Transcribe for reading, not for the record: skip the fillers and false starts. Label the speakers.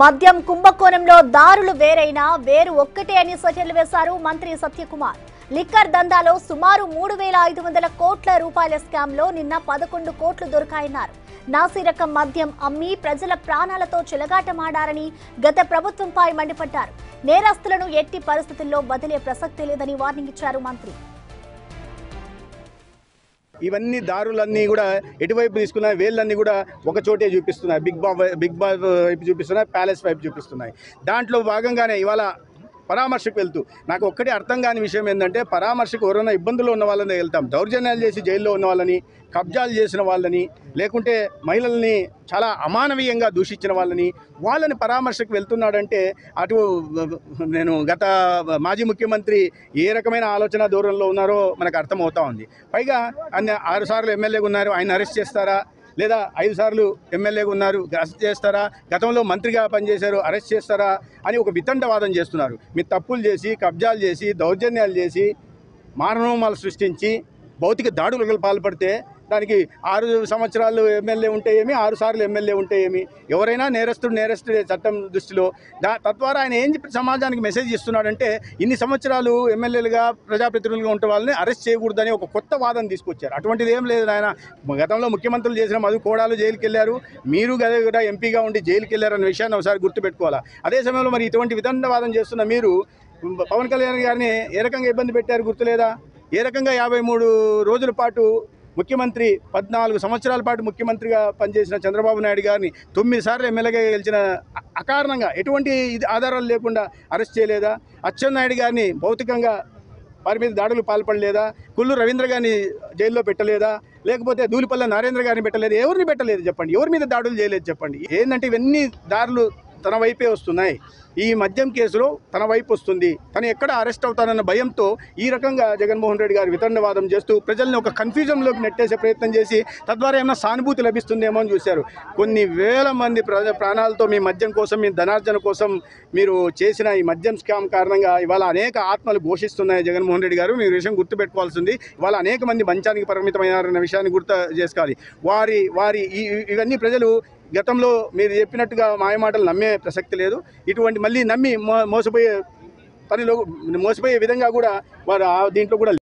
Speaker 1: మద్యం కుంభకోణంలో దారులు వేరైనా వేరు ఒక్కటే అని సెటిల్ వేశారు మంత్రి సత్యకుమార్. లిక్కర్ దందాలో సుమారు 3,500 కోట్ల రూపాయల స్కామ్ లో నిన్న 11 కోట్లు దొరికాయన్నారు. నాసిరకం మద్యం అమ్మి ప్రజల ప్రాణాలతో చెలగాటమాడారని గత ప్రభుత్వంపై మండిపడ్డారు. నేరస్తులను ఎట్టి పరిస్థితుల్లో వదిలే ప్రసక్తి లేదని వార్నింగ్ ఇచ్చారు మంత్రి.
Speaker 2: ఇవన్నీ దారులన్నీ కూడా ఎటువైపు తీసుకున్నాయి, వేళ్ళన్నీ కూడా ఒక చోటే చూపిస్తున్నాయి. బిగ్ బాస్ వైపు చూపిస్తున్నాయి, ప్యాలెస్ వైపు చూపిస్తున్నాయి. దాంట్లో భాగంగానే ఇవాళ పరామర్శకు వెళ్తూ నాకు ఒక్కటి అర్థం కాని విషయం ఏంటంటే, పరామర్శకు ఎవరైనా ఇబ్బందుల్లో ఉన్న వాళ్ళని వెళ్తాం, దౌర్జన్యాలు చేసి జైల్లో ఉన్న వాళ్ళని, కబ్జాలు చేసిన వాళ్ళని, లేకుంటే మహిళల్ని చాలా అమానవీయంగా దూషించిన వాళ్ళని పరామర్శకు వెళ్తున్నాడంటే అటు నేను గత మాజీ ముఖ్యమంత్రి ఏ రకమైన ఆలోచన ధోరణిలో ఉన్నారో మనకు అర్థమవుతా ఉంది. పైగా ఆయన 6 సార్లు ఎమ్మెల్యేగా ఉన్నారు, ఆయన అరెస్ట్ చేస్తారా? లేదా 5 సార్లు ఎమ్మెల్యేగా ఉన్నారు, అరెస్ట్ చేస్తారా? గతంలో మంత్రిగా పనిచేశారు, అరెస్ట్ చేస్తారా అని ఒక వితండవాదం చేస్తున్నారు. మీరు తప్పులు చేసి, కబ్జాలు చేసి, దౌర్జన్యాలు చేసి, మారణోమాలు సృష్టించి భౌతిక దాడులకు పాల్పడితే దానికి 6 సంవత్సరాలు ఎమ్మెల్యే ఉంటే ఏమి, 6 సార్లు ఎమ్మెల్యే ఉంటే ఏమి? ఎవరైనా నేరస్తుడే చట్టం దృష్టిలో. తద్వారా ఆయన ఏం చెప్పి సమాజానికి మెసేజ్ ఇస్తున్నాడంటే, ఇన్ని సంవత్సరాలు ఎమ్మెల్యేలుగా ప్రజాప్రతినిధులుగా ఉంటే వాళ్ళని అరెస్ట్ చేయకూడదని ఒక కొత్త వాదన తీసుకొచ్చారు. అటువంటిది ఏం లేదు. ఆయన గతంలో ముఖ్యమంత్రులు చేసిన మధు కోడాలు జైలుకి వెళ్ళారు, మీరు కూడా ఎంపీగా ఉండి జైలుకి వెళ్ళారన్న విషయాన్ని ఒకసారి గుర్తుపెట్టుకోవాలా. అదే సమయంలో మరి ఇటువంటి వితండవాదం చేస్తున్న మీరు పవన్ కళ్యాణ్ గారిని ఏ రకంగా ఇబ్బంది పెట్టారు గుర్తులేదా? ఏ రకంగా 53 రోజుల పాటు ముఖ్యమంత్రి, 14 సంవత్సరాల పాటు ముఖ్యమంత్రిగా పనిచేసిన చంద్రబాబు నాయుడు గారిని 9 సార్లు ఎమ్మెల్యేగా గెలిచిన అకారణంగా ఎటువంటి ఆధారాలు లేకుండా అరెస్ట్ చేయలేదా? అచ్చెన్నాయుడు గారిని భౌతికంగా వారి మీద దాడులు పాల్పడలేదా? కుల్లు రవీంద్ర గారిని జైల్లో పెట్టలేదా? లేకపోతే ధూళిపల్ల నరేంద్ర గారిని పెట్టలేదు? ఎవరిని పెట్టలేదు చెప్పండి? ఎవరి మీద దాడులు చేయలేదు చెప్పండి? ఏంటంటే ఇవన్నీ దారులు తన వైపే వస్తున్నాయి. ఈ మద్యం కేసులో తన వైపు వస్తుంది. తను ఎక్కడ అరెస్ట్ అవుతానన్న భయంతో ఈ రకంగా జగన్మోహన్ రెడ్డి గారు వితండవాదం చేస్తూ ప్రజల్ని ఒక కన్ఫ్యూజన్లోకి నెట్టేసే ప్రయత్నం చేసి తద్వారా ఏమైనా సానుభూతి లభిస్తుందేమో అని చూశారు. కొన్ని వేల మంది ప్రాణాలతో మీ మద్యం కోసం, మీ ధనార్జన కోసం మీరు చేసిన ఈ మద్యం స్కామ్ కారణంగా ఇవాళ అనేక ఆత్మలు ఘోషిస్తున్నాయి. జగన్మోహన్ రెడ్డి గారు, మీరు విషయం గుర్తుపెట్టుకోవాల్సింది. ఇవాళ అనేక మంది మంచానికి పరిమితమైనారన్న విషయాన్ని గుర్తు చేసుకోవాలి. ఇవన్నీ ప్రజలు గతంలో మీరు చెప్పినట్టుగా మాయమాటలు నమ్మే ప్రసక్తి లేదు. ఇటువంటి మళ్ళీ నమ్మి మోసపోయే విధంగా కూడా వారు దీంట్లో కూడా